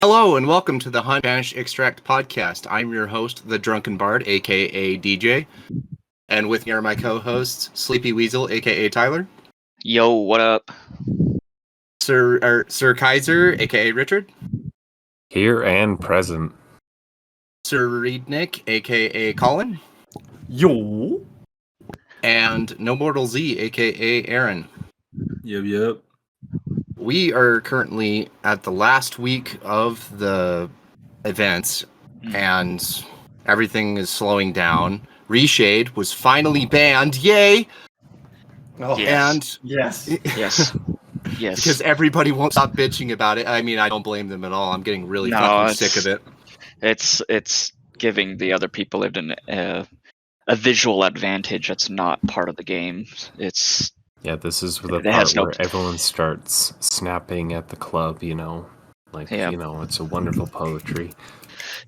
Hello and welcome to the Hunt Banish Extract podcast. I'm your host, the Drunken Bard, aka DJ, and with me are my co-hosts, Sleepy Weasel, aka Tyler, Yo, what up? Sir Kaiser, aka Richard, Here and present. Sir Reednick, aka Colin, Yo. and No Mortal Z, aka Aaron. Yep. We are currently at the last week of the events, and everything is slowing down. Reshade was finally banned. Yay! Oh, And Yes. Yes. because everybody won't stop bitching about it. I mean, I don't blame them at all. I'm getting really No, fucking sick of it. It's giving the other people a visual advantage that's not part of the game. It's This is the It has part no- where everyone starts snapping at the club, Yeah. It's a wonderful poetry.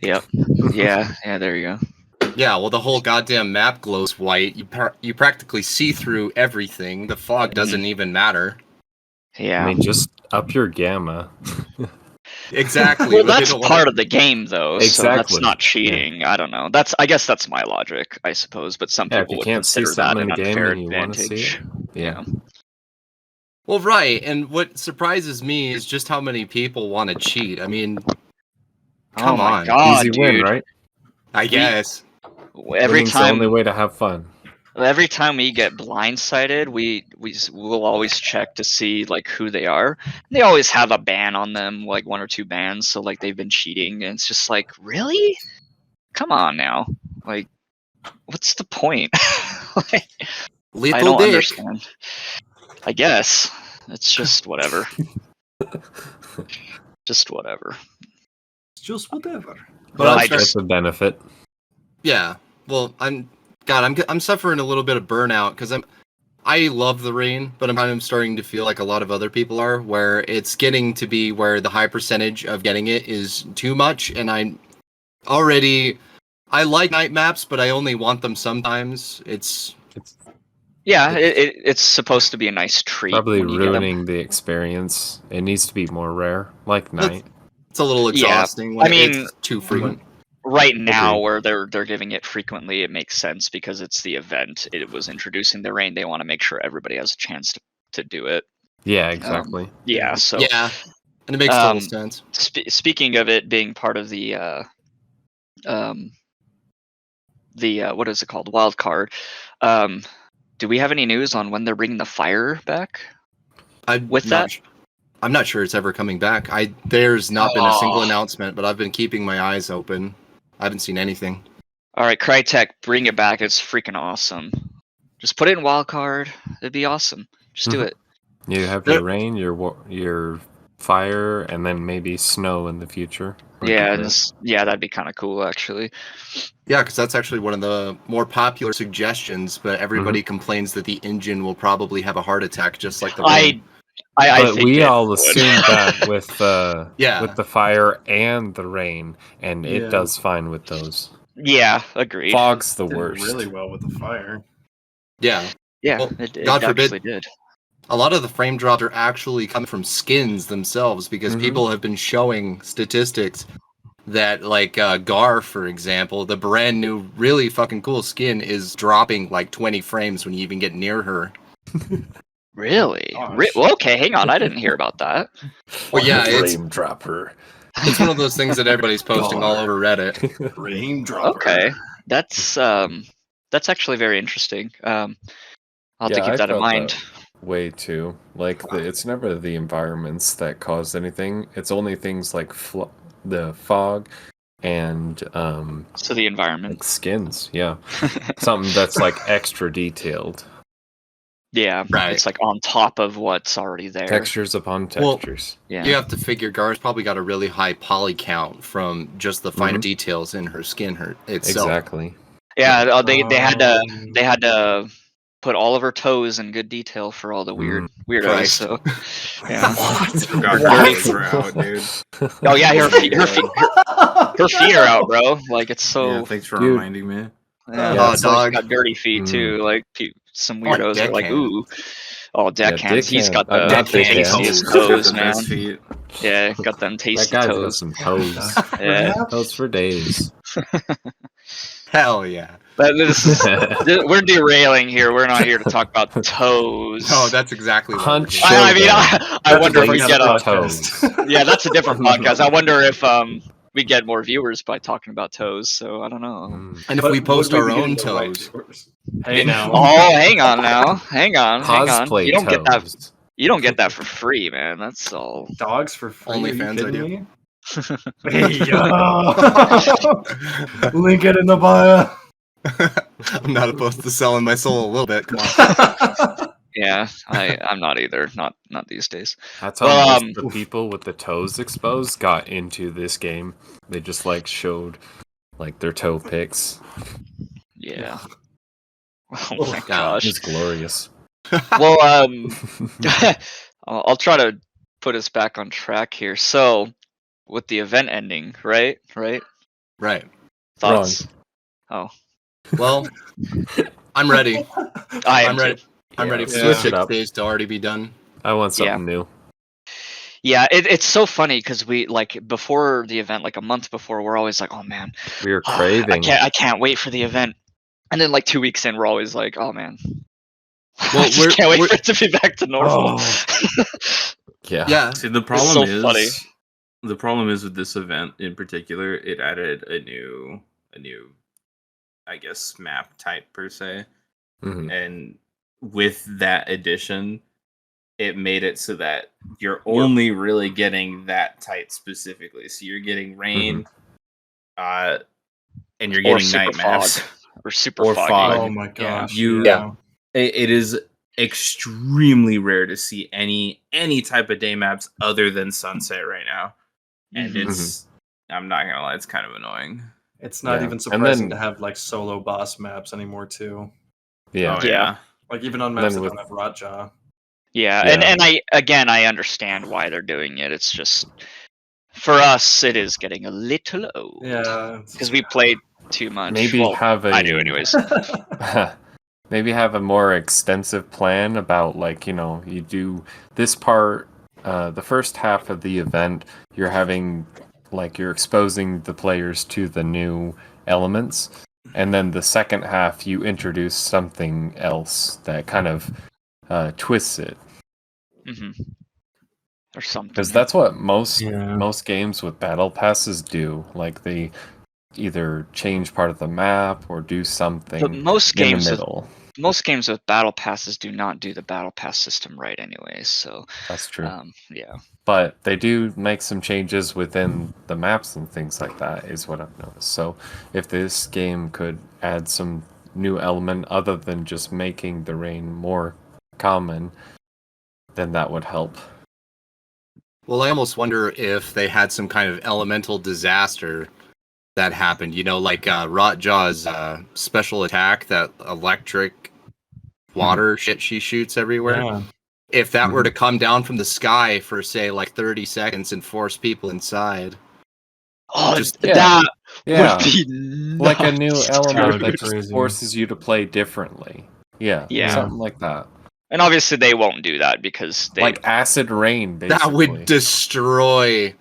yeah. There you go. Yeah, well, the whole goddamn map glows white. You practically see through everything. The fog doesn't even matter. Yeah. I mean, just up your gamma. Exactly. Well, but they that's don't part of the game, though. So that's Exactly. not cheating. I don't know. I guess that's my logic, I suppose. But some Yeah, if people you would can't see consider that something an in the game unfair and you want to see advantage. it. Yeah. Well, right. And what surprises me is just how many people want to cheat. I mean, come Oh my on. God, Easy win, dude. right? I guess. Every Winning's the only time way to have fun. Every time we get blindsided, we'll always check to see like who they are. They always have a ban on them, like one or two bans, so like they've been cheating, and it's just like, really? Come on now. Like, what's the point? Like, I Little don't dick. understand. I guess it's just whatever. Just whatever. It's just whatever. But Well, I'm I start- just- That's a benefit. Yeah. Well, I'm suffering a little bit of burnout because I love the rain, but I'm kind of starting to feel like a lot of other people are, where it's getting to be where the high percentage of getting it is too much, and I like night maps, but I only want them sometimes. Yeah, it's supposed to be a nice treat. Probably when you get 'em. ruining the experience. It needs to be more rare, like night. It's a little Yeah, exhausting when I mean- it's too frequent. Right now, Agreed. where they're giving it frequently, it makes sense because it's the event. It was introducing the rain. They want to make sure everybody has a chance to do it. Yeah, exactly. Yeah. So Yeah, and it makes total Um, sense. speaking of it being part of the what is it called, wild card? Do we have any news on when they're bringing the fire back? with that? I'm not sure it's ever coming back. There's not been a single Oh. announcement, but I've been keeping my eyes open. I haven't seen anything. All right, Crytek, bring it back. It's freaking awesome. Just put it in wild card. It'd be awesome. Just do it. You have your rain, your fire, and then maybe snow in the future. Yeah, that'd be kind of cool actually. Yeah, because that's actually one of the more popular suggestions, but everybody complains that the engine will probably have a heart attack, just like the rain. I But think we it all would. assumed that with Yeah. with the fire and the rain, and Yeah. it does fine with those. Yeah, agreed. Fog's the Did worst. really well with the fire. Yeah, Yeah, Well, it God forbid. actually did. a lot of the frame drops are actually coming from skins themselves, because Mhm. people have been showing statistics that, like, Gar, for example, the brand new, really fucking cool skin is dropping like 20 frames when you even get near her. Really? Gosh. Well, okay, hang on. I didn't hear about that. Well, yeah, it's dropper. one of those things that everybody's posting all over Reddit. Rain dropper. Okay, that's actually very interesting. I'll have to keep that in mind. Way too. Like it's never the environments that cause anything. It's only things like the fog and So the environment. like skins. Yeah, something that's like extra detailed. Yeah, Right. it's like on top of what's already there. Textures upon Well, textures. Yeah. You have to figure Gar's probably got a really high poly count from just the finer details in her skin itself. Exactly. Yeah, they had to put all of her toes in good detail for all the weirdos. Christ. So yeah. Got What? dirty for out, dude. Oh yeah, her feet are out, bro. Like it's so. Yeah, thanks for Dude. reminding me. Yeah, Oh, it's like dog. got dirty feet too. Like some Like weirdos are like, deckhand. ooh. Oh, Deckhand, he's got the not Deckhand. tastiest He's got toes, the man. best feet. Yeah, got them That tasty guy's got toes. some toes. Yeah. Toes for days. Hell yeah. But we're derailing here. We're not here to talk about toes. No, that's exactly what Hunt we're doing. I mean, Showdown. I wonder if we Place get for a. toes. Yeah, that's a different podcast. I wonder if we get more viewers by talking about toes. So I don't know. Mm. And if But we post would our be own getting the right toes. viewers? Hey now. Oh, hang on now. Hang on. Cosplay You don't get that. toes. You don't get that for free, man. That's all. Dogs for free? Only Are you fans, I kidding do. me? Hey yo! Link it in the bio. I'm not opposed to selling my soul a little bit. Come on. Yeah, I'm not either. Not these days. That's how Well, most of the people with the toes exposed got into this game. They just like showed like their toe pics. Yeah. Oh my It's gosh. glorious. Well, I'll try to put us back on track here. So, with the event ending, right? Right. Thoughts? Oh, Well, I'm ready. I am I'm ready. too. I'm ready Yeah. for Switch the it 6 up. days to already be done. I want something new. Yeah, it's so funny because we like before the event, like a month before, we're always like, oh man, We were I craving. can't wait for the event. And then like 2 weeks in, we're always like, oh man, Well, I just can't wait we're- for it to be back to normal. Yeah. Yeah. See, the problem so funny. the problem is with this event in particular, it added a new, I guess, map type per se, Mhm. and with that addition, it made it so that you're only really getting that type specifically. So you're getting rain, and you're Or getting super night maps. fog. Or super Or foggy. fog. Oh my gosh. You- yeah. It is extremely rare to see any type of day maps other than sunset right now, and Mhm. it's I'm not gonna lie, it's kind of annoying. It's not Yeah. even And surprising then- to have like solo boss maps anymore too. Yeah. Oh, Yeah. Like even on And maps then that with- don't have Rotjaw. Yeah, Yeah. and I understand why they're doing it. It's just for us, it is getting a little old. Yeah. because we played too much. Maybe Well, have a I do, anyways. maybe have a more extensive plan about like you do this part, the first half of the event you're having like you're exposing the players to the new elements, and then the second half you introduce something else that kind of twists it, hmm Or something. because that's what most Yeah. most games with battle passes do. Like they either change part of the map or do something But most in the games, middle. most games with battle passes do not do the battle pass system right, anyways. So, That's true. yeah. But they do make some changes within the maps and things like that, is what I've noticed. So if this game could add some new element other than just making the rain more common, then that would help. Well, I almost wonder if they had some kind of elemental disaster that happened. Like Rotjaw's special attack, that electric water shit she shoots everywhere. Yeah. If that were to come down from the sky for, say, like 30 seconds and force people inside. Oh, Just- that Yeah, would be like a new nuts, element dude. that just Crazy. forces you to play differently. Yeah, Yeah. something like that. And obviously they won't do that because they. Like acid rain, basically. That would destroy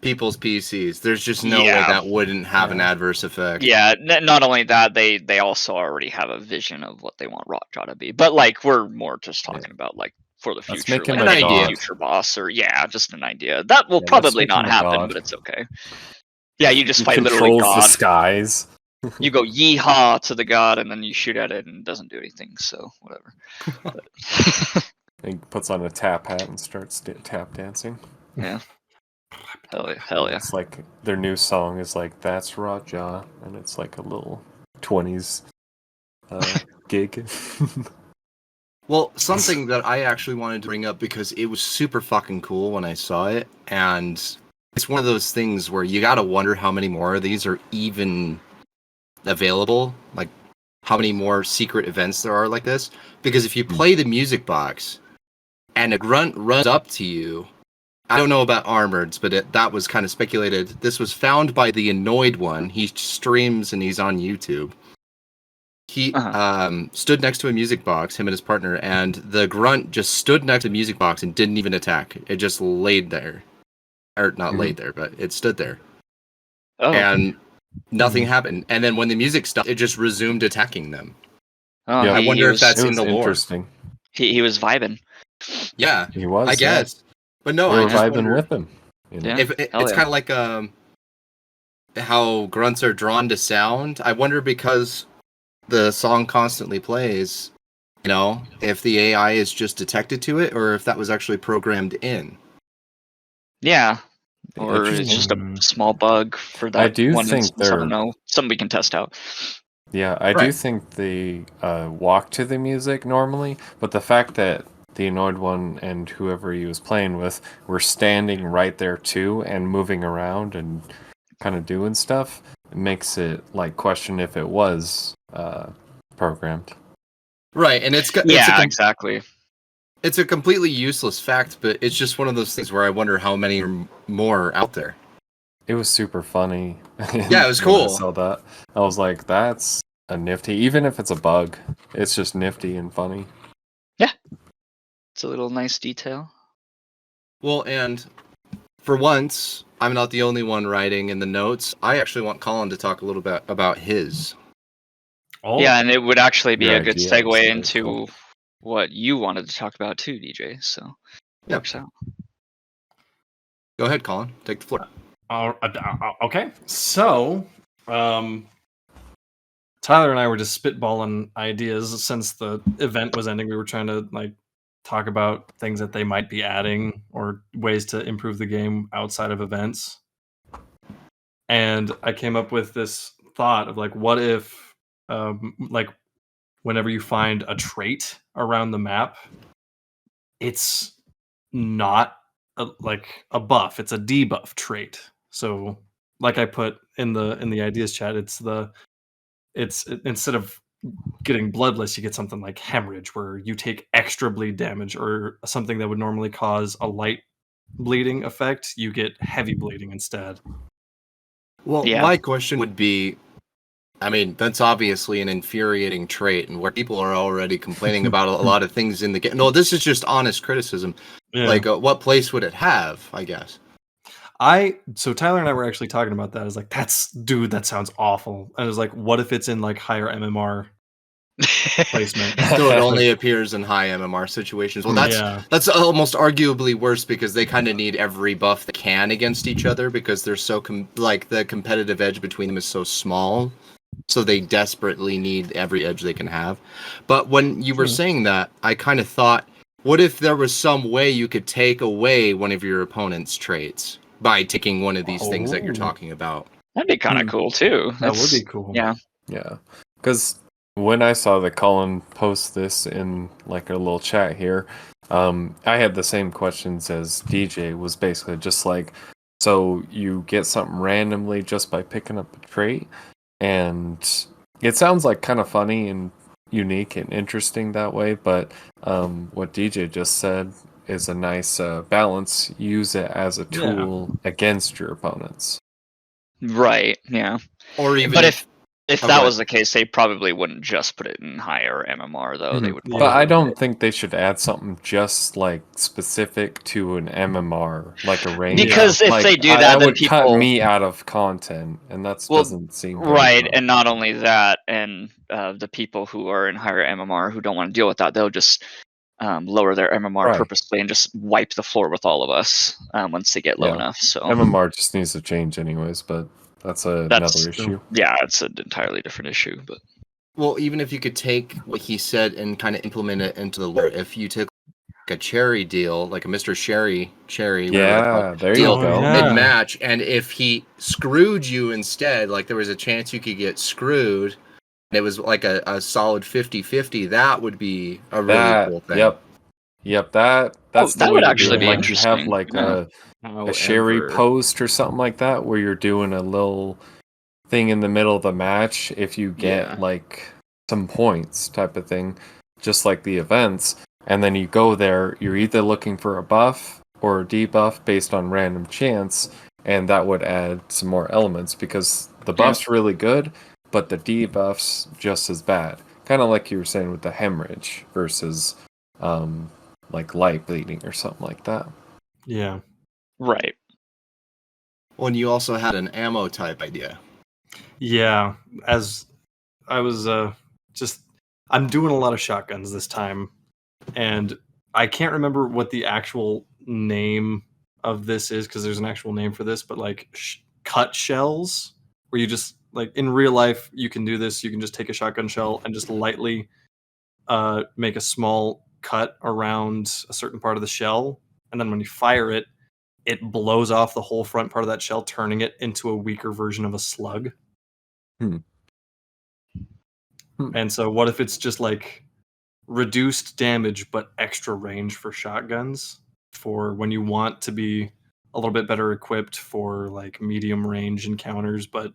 people's PCs. There's just no way Yeah. that wouldn't have an Yeah. adverse effect. Yeah, not only that, they also already have a vision of what they want Rockjaw to be. But like, we're more just talking about like for the Let's future, make him like a any god. future boss, or just an idea that will let's probably make not him a happen, god. but it's okay. Yeah, you just He fight literally controls the God. skies. You go yeehaw to the god, and then you shoot at it, and it doesn't do anything. So whatever. But- He puts on a tap hat and starts tap dancing. yeah. Hell yeah. It's like their new song is like "That's Raja," and it's like a little 20s gig. Well, something that I actually wanted to bring up because it was super fucking cool when I saw it, and it's one of those things where you gotta wonder how many more of these are even available, like how many more secret events there are like this. Because if you play the music box and a grunt runs up to you, I don't know about Armoreds, but that was kind of speculated. This was found by the Annoyed One. He streams and he's on YouTube. He Uh-huh. stood next to a music box, him and his partner, and the grunt just stood next to the music box and didn't even attack. It just laid there. Or not laid there, but it stood there. Oh. And nothing happened. And then when the music stopped, it just resumed attacking them. Oh, Yeah. I he wonder if was, that's It in was the lore. interesting. he was vibing. Yeah, He was. I guess. But no, We I were just vibing wonder with him. You know? Yeah. if Hell it's yeah. kind of like how grunts are drawn to sound. I wonder because the song constantly plays, if the AI is just detected to it or if that was actually programmed in. Yeah. Or it's Interesting. just a small bug for that I do one think instance. I don't they're- know. Something we can test out. Yeah, I do Right. think they walk to the music normally, but the fact that the annoyed one and whoever he was playing with were standing right there too and moving around and kind of doing stuff makes it like question if it was programmed. Right, and it's Yeah, exactly. it's a completely useless fact, but it's just one of those things where I wonder how many more are out there. It was super funny. Yeah, it was when I cool. saw that. I was like, that's a nifty. Even if it's a bug, it's just nifty and funny. It's a little nice detail. Well, and for once, I'm not the only one writing in the notes. I actually want Colin to talk a little bit about his. Oh, Yeah, and it would actually be Your a good idea segue was very into cool. what you wanted to talk about too, DJ. So Yep. works out. Go ahead, Colin. Take the floor. okay. So, Tyler and I were just spitballing ideas since the event was ending. We were trying to talk about things that they might be adding or ways to improve the game outside of events. And I came up with this thought of what if, whenever you find a trait around the map, it's not a buff; it's a debuff trait. So, like I put in the ideas chat, it's instead of getting bloodless, you get something like hemorrhage, where you take extra bleed damage, or something that would normally cause a light bleeding effect, you get heavy bleeding instead. Well, Yeah. my question would be, I mean, that's obviously an infuriating trait, and where people are already complaining about a lot of things in the game. No, this is just honest criticism. Yeah. Like, what place would it have, I guess? So Tyler and I were actually talking about that. I was like, that sounds awful. And I was like, what if it's in higher MMR placement? So it only appears in high MMR situations. Well, that's almost arguably worse because they kind of need every buff they can against each other because they're so the competitive edge between them is so small. So they desperately need every edge they can have. But when you were saying that, I kind of thought, what if there was some way you could take away one of your opponent's traits by taking one of these things that you're talking about? That'd be kind of cool too. That would be cool. Yeah. Yeah, because when I saw that Colin post this in a little chat here, I had the same questions as DJ. Was basically just so you get something randomly just by picking up a trait, and it sounds kind of funny and unique and interesting that way. But what DJ just said is a nice balance. Use it as a tool against your opponents. Right. Yeah. Or even But if Oh, that go was the case, they probably wouldn't just put it in higher MMR though. They would. But I don't think they should add something just specific to an MMR, like a range. Because if they do that, that then would cut people- me out of content, and that doesn't seem very right. fun. And not only that, and the people who are in higher MMR who don't want to deal with that, they'll just lower their MMR Right. purposely and just wipe the floor with all of us once they get low Yeah. enough. So MMR just needs to change, anyways. But that's another issue. Yeah, it's an entirely different issue. But well, even if you could take what he said and kind of implement it into the lore, if you took a cherry deal, like a Mr. Cherry, Yeah, there you deal go. mid-match, and if he screwed you instead, there was a chance you could get screwed, and it was a solid 50-50, that would be a really cool thing. Yep. That's the that way would to do actually it. be Have interesting. Yeah. a sherry post or something like that, where you're doing a little thing in the middle of the match if you get some points type of thing, just like the events, and then you go there, you're either looking for a buff or a debuff based on random chance, and that would add some more elements because the buff's really good, but the debuff's just as bad. Kind of like you were saying with the hemorrhage versus like light bleeding or something like that. Yeah. Right. Well, and you also had an ammo type idea. Yeah. As I was I'm doing a lot of shotguns this time, and I can't remember what the actual name of this is because there's an actual name for this, but like cut shells, where you just like in real life you can do this. You can just take a shotgun shell and just lightly make a small cut around a certain part of the shell, and then when you fire it, it blows off the whole front part of that shell, turning it into a weaker version of a slug. Hmm. And so, what if it's just like reduced damage but extra range for shotguns for when you want to be a little bit better equipped for like medium range encounters, but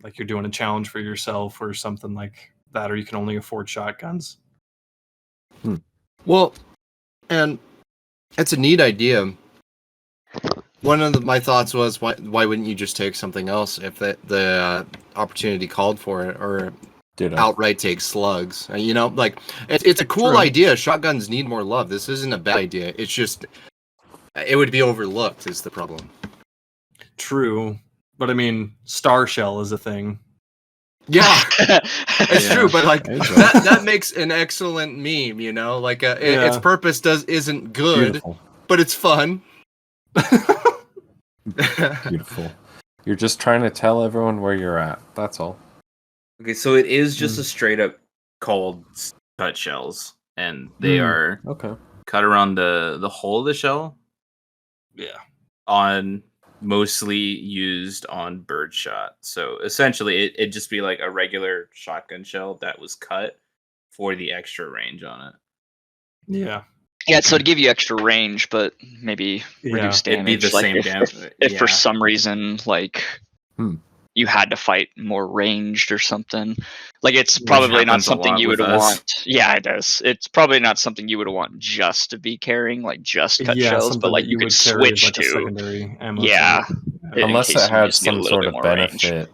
like you're doing a challenge for yourself or something like that, or you can only afford shotguns. Well, and it's a neat idea. One of my thoughts was, why wouldn't you just take something else if the opportunity called for it, or outright take slugs? You know, like it's a cool idea. Shotguns need more love. This isn't a bad idea. It's just it would be overlooked is the problem. True, but I mean, Star Shell is a thing. Yeah, it's true, but like There you go. that makes an excellent meme. You know, like its purpose isn't good, Beautiful. but it's fun. Beautiful. You're just trying to tell everyone where you're at. That's all. Okay, so it is just a straight up called cut shells, and they are Okay. cut around the hole of the shell. Yeah. On mostly used on birdshot. So essentially, it'd just be like a regular shotgun shell that was cut for the extra range on it. Yeah. Yeah, so to give you extra range, but maybe reduce damage. It'd be the like same if, damage. if for some reason, like you had to fight more ranged or something, like it's probably not something you would want. Yeah, it does. It's probably not something you would want just to be carrying, like just cut shells, but like you could switch like to a secondary ammo. Yeah, unless it had some sort sort of benefit.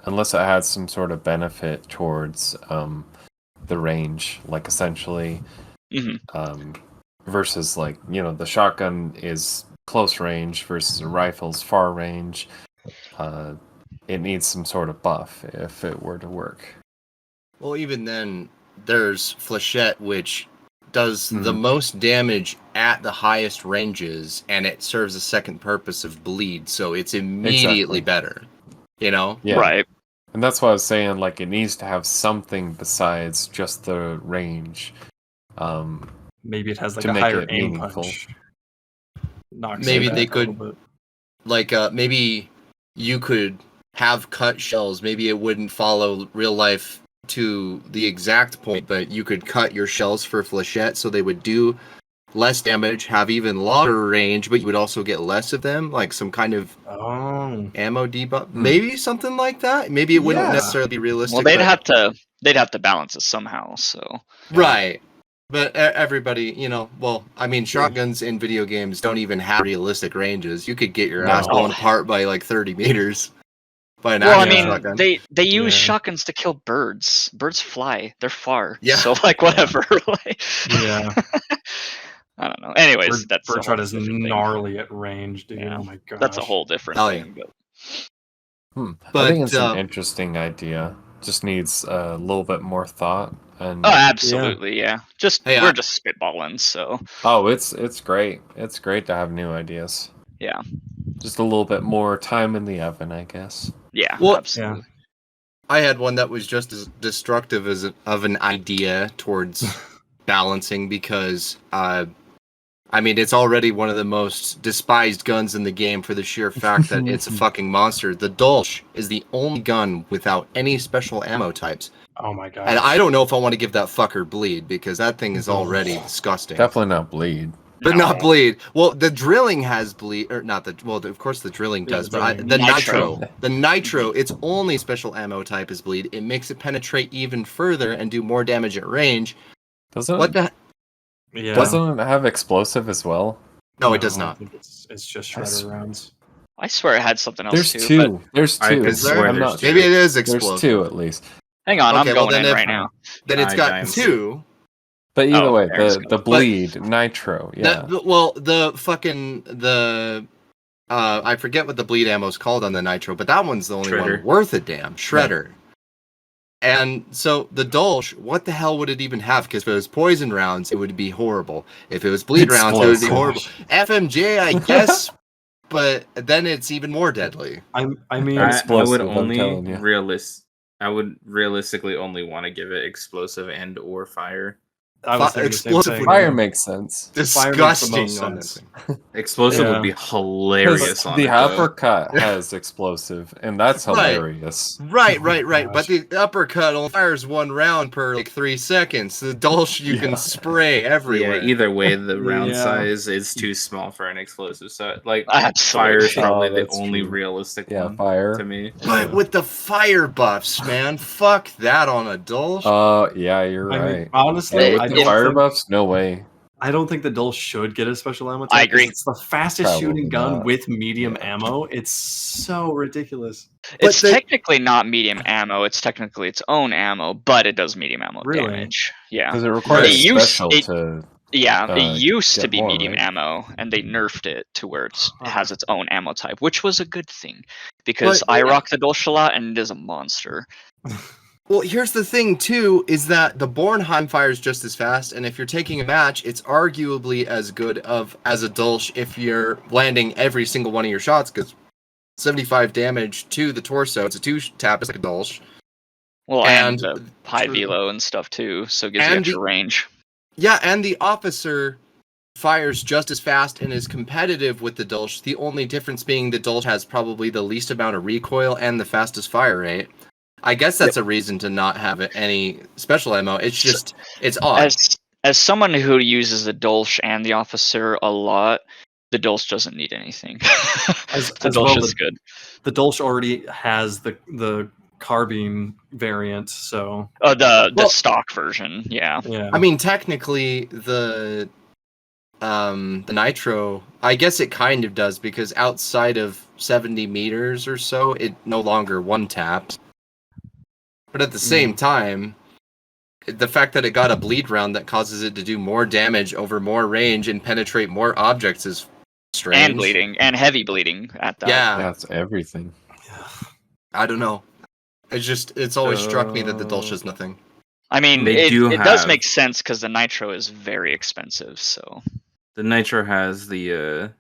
Unless it had some sort of benefit towards the range, like essentially. Versus like, you know, the shotgun is close range versus a rifle's far range. It needs some sort of buff if it were to work. Well, even then, there's Flechette, which does the most damage at the highest ranges, and it serves a second purpose of bleed, so it's immediately better. You know? Yeah. Right. And that's why I was saying, like, it needs to have something besides just the range. Maybe it has like to a make higher it aim meaningful. punch. Knocks Maybe it they back a little could, bit. like, maybe you could have cut shells. Maybe it wouldn't follow real life to the exact point, but you could cut your shells for Flechette so they would do less damage, have even longer range, but you would also get less of them, like some kind of ammo debuff. Maybe something like that. Maybe it wouldn't necessarily be realistic. Well, they'd have to balance it somehow. So right. But everybody, you know, well, I mean, shotguns in video games don't even have realistic ranges. You could get your ass blown apart by like 30 meters by an actual shotgun. They use shotguns to kill birds. Birds fly. They're far. Yeah. So like whatever. Like, Yeah. I don't know. Anyways, that's birdshot is gnarly at range, dude. Yeah. Oh my god. That's a whole different thing. But I think it's an interesting idea. Just needs a little bit more thought. And absolutely, yeah. Just we're just spitballing, so. Oh, it's great. It's great to have new ideas. Yeah. Just a little bit more time in the oven, I guess. Yeah, well, absolutely. I had one that was just as destructive of an idea towards balancing because, I mean, it's already one of the most despised guns in the game for the sheer fact that it's a fucking monster. The Dolch is the only gun without any special ammo types. Oh my god. And I don't know if I want to give that fucker bleed because that thing is already disgusting. Definitely not bleed. But not bleed. Well, the drilling has bleed, or not the. Well, of course the drilling does, but the nitro, its only special ammo type is bleed. It makes it penetrate even further and do more damage at range. Doesn't what the? Yeah. Doesn't it have explosive as well? No, it does not. It's just shredder rounds. I swear it had something else There's too. two. There's I two. could Is there? swear I'm there's not two. Maybe it is There's explosive. two at least. But hang on, Okay, I'm well, going then in if- right now. Then it's got Dimes. 2. But either Oh, way, Aaron's the going. bleed nitro. Yeah. I forget what the bleed ammo is called on the nitro, but that one's the only Shredder. one worth a damn. Shredder. And so the Dolch, what the hell would it even have? Because if it was poison rounds, it would be horrible. If it was bleed rounds, it would be horrible. FMJ, I guess, but then it's even more deadly. I mean, That's- I would Explosive, I'm telling only you. I would realistically only want to give it explosive and or fire. I was thinking the same explosive thing. would- Fire makes sense. Fire makes the Disgusting most on this sense. thing. Explosive Yeah. would be hilarious on The it. though. uppercut has explosive, and that's Right. hilarious. Right. gosh. But the uppercut only fires 1 round per like 3 seconds. The Dolch you Yeah. can spray everywhere. Yeah, either way, the round Yeah. size is too small for an explosive. So, like, Absolutely. fire is probably Oh, the that's only true. realistic Yeah, one fire. to me. But with the fire buffs, man, fuck that on a Dolch. Yeah, you're I right. mean, honestly, With I the don't fire think buffs, no way. I don't think the Dole should get a special ammo type. I agree. 'cause It's the fastest Probably shooting gun not. with medium Yeah. ammo. It's so ridiculous. It's they- technically not medium ammo. It's technically its own ammo, but it does medium ammo Really? damage. Yeah. Because it requires It used- special it- to. Yeah, it used to get be more, medium right? ammo, and they nerfed it to where it Huh. has its own ammo type, which was a good thing because But- I rock the Dolch a lot, and it is a monster. Well, here's the thing too: is that the Bornheim fires just as fast, and if you're taking a match, it's arguably as good as a Dolch if you're landing every single one of your shots, because 75 damage to the torso. It's a 2-tap, it's like a Dolch. Well, and, And- the high True. velo and stuff too, so it gives you And extra the- range. Yeah, and the officer fires just as fast and is competitive with the Dolch. The only difference being the Dolch has probably the least amount of recoil and the fastest fire rate. I guess that's a reason to not have any special ammo. It's just, it's odd. As someone who uses the Dolch and the officer a lot, the Dolch doesn't need anything. As- the as Dolch well, is good. The Dolch already has the carbine variant, so The Well- stock version, yeah. yeah. I mean, technically, the nitro, I guess it kind of does, because outside of 70 meters or so, it no longer 1-taps. But at the same time, the fact that it got a bleed round that causes it to do more damage over more range and penetrate more objects is strange. And bleeding, and heavy bleeding at that. Yeah, That's everything. I don't know. It's always struck me that the Dolch is nothing. I mean, They do it does have- make sense because the nitro is very expensive. So The nitro has the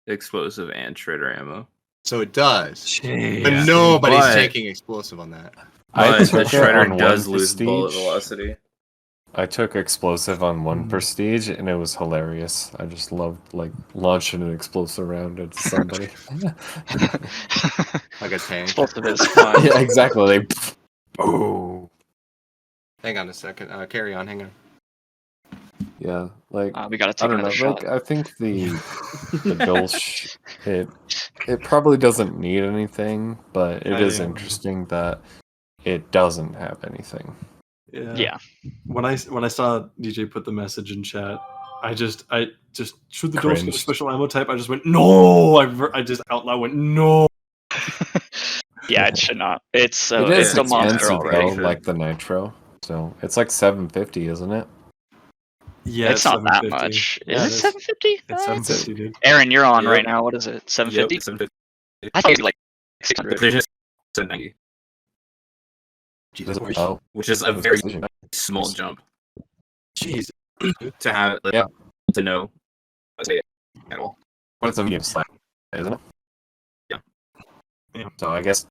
explosive and shredder ammo. So it does. Jeez. But Yeah. nobody's But- taking explosive on that. I But the took it shredder on does one lose bullet prestige. velocity. I took explosive on one Mm. prestige, and it was hilarious. I just loved like launching an explosive round at somebody. Like a tank. explosive is fun. Yeah, exactly. They, oh, Hang on a second. Carry on. Hang on. yeah. Like We gotta I take don't know. another shot. Like I think the Dolch, it probably doesn't need anything, but it is Yeah. interesting that it doesn't have anything. Yeah. When I saw DJ put the message in chat, I just should the Dolch get a Cringed. special ammo type? I just went no. I just out loud went no. Yeah, it should not. It's It is it's a monster expensive already. though, like the nitro. So it's like $750, isn't it? Yeah, it's not that 750. much. Yeah, Is it it is. 750? It's 750, dude. Aaron, you're on Yep. right now. What is it? 750? Yep, 750. I thought it was like 600. Precision is 790, Jesus Christ. Oh, which is a very small jump Jeez. to have. Like, Yeah. To know. Let's say at all. but it's a medium slash, isn't it? Yeah. Yeah. So I guess,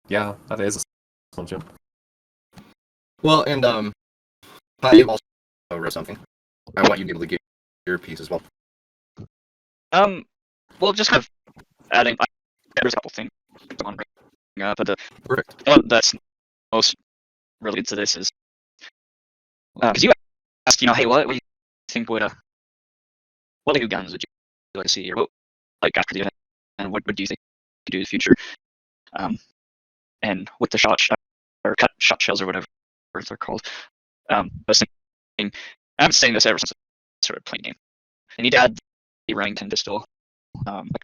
yeah, that is a small jump. Well, and Pat, you also wrote something. I want you to be able to give your piece as well. Well, just kind of adding. There's a couple things I want to bring up, but the Perfect. one that's most related to this is because you asked, hey, what do you think would what new guns would you like to see, or what like after the event, and what do you think you could do in the future? And with the or cut shot shells or whatever they're called, I was thinking, I've been saying this ever since I started playing game. They need to add the Remington pistol, like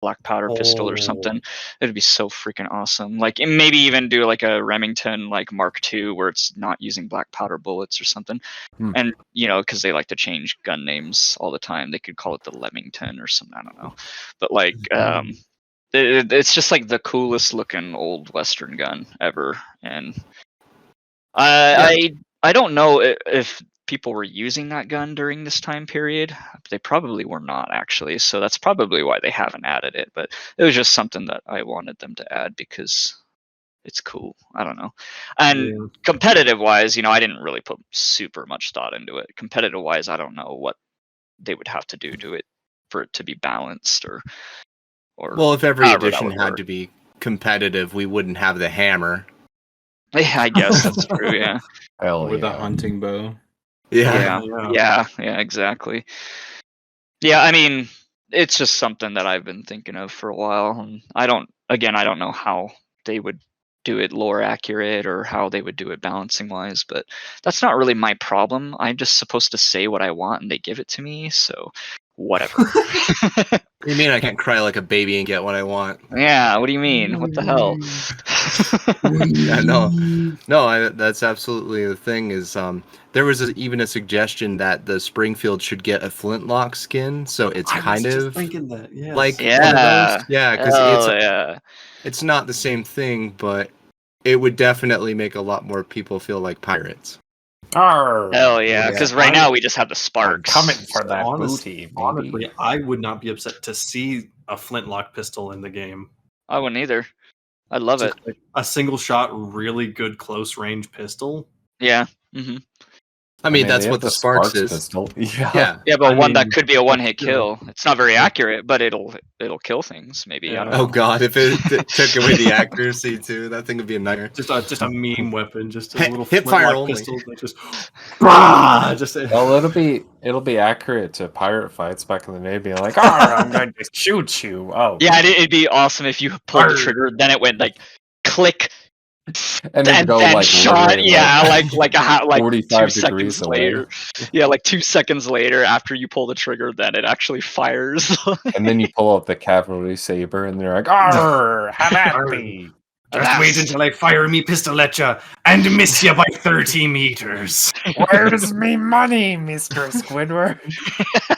black powder pistol or Oh. something. It'd be so freaking awesome. Like, and maybe even do like a Remington like Mark II where it's not using black powder bullets or something. And because they like to change gun names all the time, they could call it the Lemington or something. I don't know, but like it's just like the coolest looking old Western gun ever. And I don't know if people were using that gun during this time period. They probably were not, actually. So that's probably why they haven't added it. But it was just something that I wanted them to add because it's cool. I don't know. And competitive wise, I didn't really put super much thought into it. Competitive wise, I don't know what they would have to do to it for it to be balanced or Well, if every however that edition would had work. to be competitive, we wouldn't have the hammer. Yeah, I guess that's true. Yeah. Hell With a yeah. hunting bow. Yeah, exactly. Yeah, I mean, it's just something that I've been thinking of for a while, and I don't know how they would do it lore accurate or how they would do it balancing wise, but that's not really my problem. I'm just supposed to say what I want and they give it to me, so whatever. What do you mean I can't cry like a baby and get what I want? Yeah, what do you mean? What the hell? Yeah, no, that's absolutely the thing. Is there was even a suggestion that the Springfield should get a flintlock skin, so it's I kind was just of thinking that. Yes. like Yeah. one of those. Yeah, because yeah. it's not the same thing, but it would definitely make a lot more people feel like pirates. Arr, Hell yeah, because right now we just have the I'm sparks. coming for that Honest- booty, baby. Honestly, I would not be upset to see a flintlock pistol in the game. I wouldn't either. I love it. Just like a single shot, really good close range pistol. Yeah. hmm I mean, they that's have what the Sparks is. pistol. Yeah. Yeah. Yeah, but I one that mean, could be a one-hit you know, kill. It's not very accurate, but it'll kill things. Maybe I don't Yeah. Oh know. god, if it took away the accuracy too, that thing would be a nightmare. Just a meme weapon, just a Hip- little hip fire flintlock only. pistol that just just Well, it'll be accurate to pirate fights back in the day, being like, "Arr, I'm going to shoot you." Oh, Yeah, it'd be awesome if you pulled the trigger, then it went like click, and then and go then like shot. literally, Yeah, like 45 2 degrees seconds away. later. Yeah, like 2 seconds later after you pull the trigger, then it actually fires. And then you pull out the cavalry saber, and they're like, "Arr, have at me!" just wait until I fire me pistol at you and miss you by 30 meters. Where's me money, Mr. Squidward?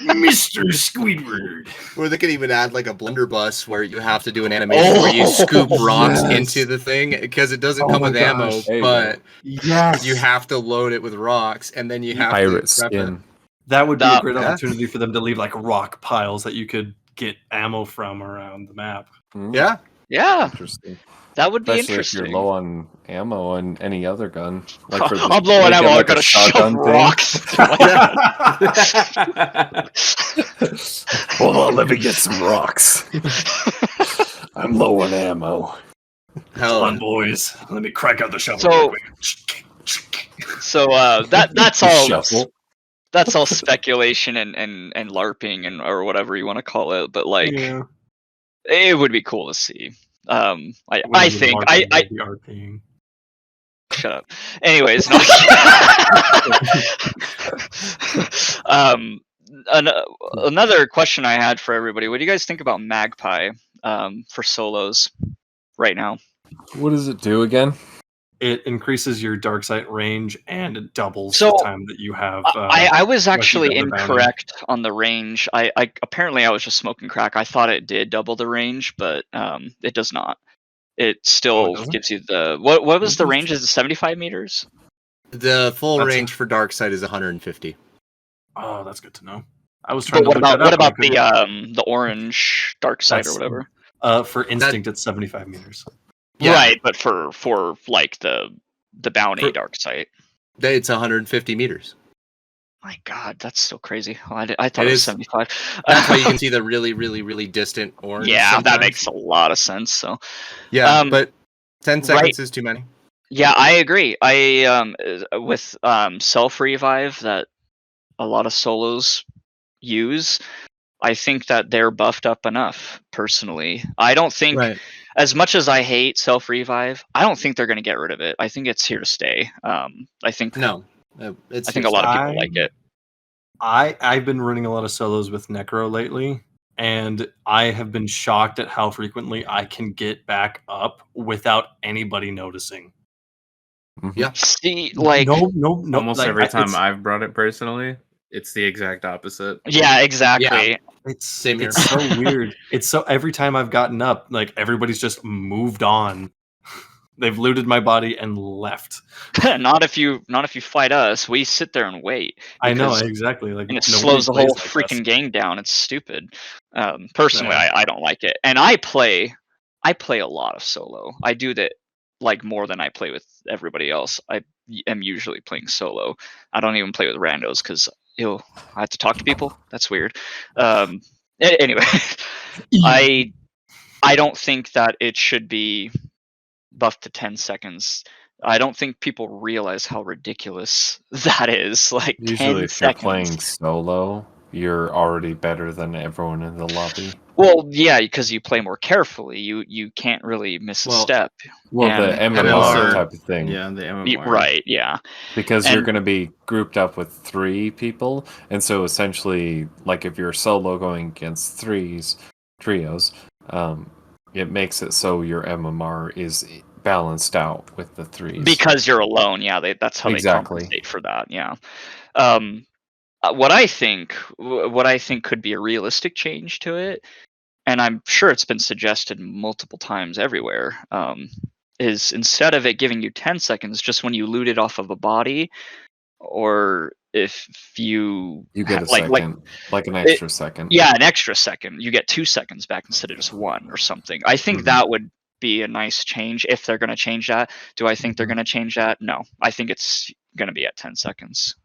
Mr. Squidward. Or they could even add like a blunderbuss where you have to do an animation where you scoop rocks yes. into the thing because it doesn't Oh come my with ammo, gosh. There you but Yes. you have to load it with rocks and then you have Pirate to prep skin. That would be a great Yeah. opportunity for them to leave like rock piles that you could get ammo from around the map. Mm, Yeah. Yeah, Interesting. that would be Especially interesting. if you're low on ammo on any other gun. Like for the, I'm low on like ammo. a- I'm like a gonna shove shotgun thing. rocks. Hold on, let me get some rocks. I'm low on ammo. Hell, Come on, boys. Let me crack out the shovel. So- real quick. So that's all. Shuffle. That's all speculation and LARPing and or whatever you want to call it. But like, Yeah. it would be cool to see. I Wouldn't be think LARPing, it'd be RPing. shut up. Anyways, no. Another question I had for everybody: what do you guys think about Magpie for solos right now? What does it do again? It increases your dark sight range and it doubles So, the time that you have. I was actually the bounty. incorrect on the range. I apparently I was just smoking crack. I thought it did double the range, but it does not. It still doesn't? gives you the what was the range? Is it 75 meters? the full That's- range for dark side is 150. Oh, that's good to know. I was trying But to what look that about up and I the orange dark side or That's- whatever? for instinct, it's 75 meters. Yeah. Right, but for like the bounty For- dark site. It's 150 meters. My God, that's so crazy. Oh, I thought It it was is. 75. That's why you can see the really, really, really distant orange. Yeah, that sometimes. makes a lot of sense. So Yeah, but 10 seconds is too many. yeah, I agree. I with self revive that a lot of solos use. I think that they're buffed up enough. Personally, I don't think Right. as much as I hate self revive, I don't think they're going to get rid of it. I think it's here to stay. I think No. It's I think a lot of people I- like it. I've been running a lot of solos with Necro lately, and I have been shocked at how frequently I can get back up without anybody noticing. Yeah. See, like, No. Almost like, every time it's, I've brought it personally, it's the exact opposite. yeah, exactly. Same here. it's so weird. It's so every time I've gotten up, like everybody's just moved on. They've looted my body and left. Not if you fight us. We sit there and wait. I know because- exactly. Like And it nobody slows the plays whole like freaking us. gang down. It's stupid. Personally, Yeah. I don't like it. And I play a lot of solo. I do that like more than I play with everybody else. I am usually playing solo. I don't even play with randos because I have to talk to people. That's weird. Anyway, I don't think that it should be buffed to 10 seconds. I don't think people realize how ridiculous that is. Like Usually, 10 if you're playing seconds. solo, you're already better than everyone in the lobby. Well, yeah, because you play more carefully. You can't really miss a Well, step. Well, And- the And MMR also- type of thing. Yeah, the MMR. Right, yeah. Because you're And- going to be grouped up with 3 people, and so essentially, like if you're solo going against trios, it makes it so your MMR is balanced out with the 3s. Because you're alone, yeah. That's how Exactly. they compensate for that, yeah. What I think could be a realistic change to it, and I'm sure it's been suggested multiple times everywhere, is instead of it giving you 10 seconds, just when you loot it off of a body, or if you You get a like second, like an extra second. yeah, an extra second, you get 2 seconds back instead of just 1 or something. I think Mhm. that would be a nice change if they're going to change that. Do I think they're Mhm. going to change that? No, I think it's going to be at 10 seconds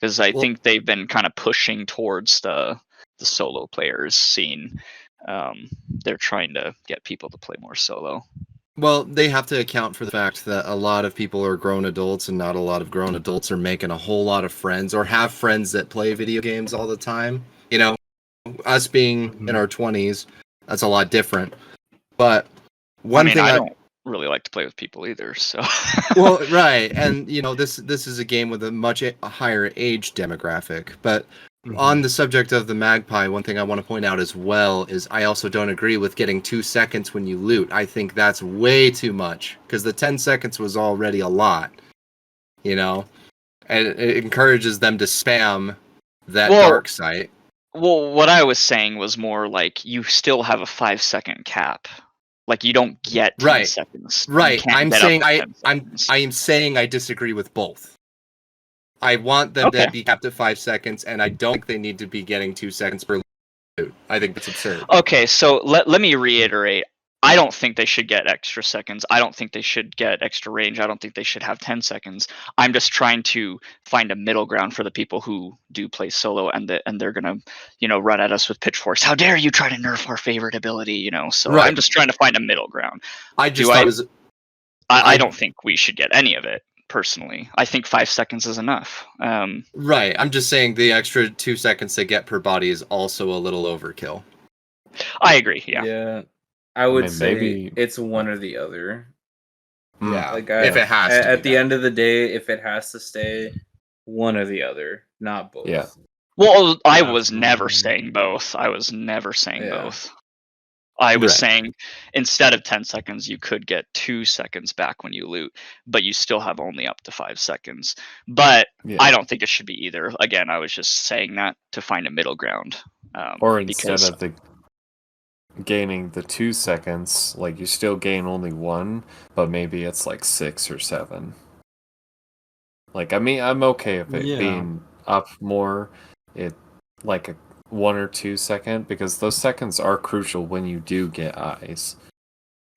because I Well- think they've been kind of pushing towards the solo players scene. They're trying to get people to play more solo. Well, they have to account for the fact that a lot of people are grown adults and not a lot of grown adults are making a whole lot of friends or have friends that play video games all the time. You know, us being in our 20s, that's a lot different. But one thing I don't really like to play with people either, so well, right, and you know this is a game with a much higher age demographic. But on the subject of the magpie, one thing I want to point out as well is I also don't agree with getting 2 seconds when you loot. I think that's way too much because the 10 seconds was already a lot, you know, and it encourages them to spam that Well, dark site. Well, what I was saying was more like you still have a 5-second cap. Like you don't get 10 Right. seconds. You Right, can't I'm get up saying to I 10 seconds. I am saying I disagree with both. I want them Okay. to be capped at 5 seconds, and I don't think they need to be getting 2 seconds per loot. I think that's absurd. Okay, so let me reiterate. I don't think they should get extra seconds. I don't think they should get extra range. I don't think they should have 10 seconds. I'm just trying to find a middle ground for the people who do play solo and they're gonna, run at us with pitchforks. How dare you try to nerf our favorite ability, So Right. I'm just trying to find a middle ground. I just Do thought I- it was I don't think we should get any of it, personally. I think 5 seconds is enough. right. I'm just saying the extra 2 seconds they get per body is also a little overkill. I agree, yeah. I would mean, say maybe- it's one or the other. Yeah. Like if it has to. at be the that. end of the day, if it has to stay, one or the other, not both. Yeah. Well, I was never Absolutely. saying both. I was never saying Yeah. both. I was Right. saying instead of 10 seconds, you could get 2 seconds back when you loot, but you still have only up to 5 seconds. But Yeah. I don't think it should be either. Again, I was just saying that to find a middle ground. Or instead because- of the gaining the 2 seconds, like you still gain only 1, but maybe it's like 6 or 7. Like, I mean, I'm okay with it Yeah. being up more, it like a 1 or 2 second, because those seconds are crucial when you do get eyes.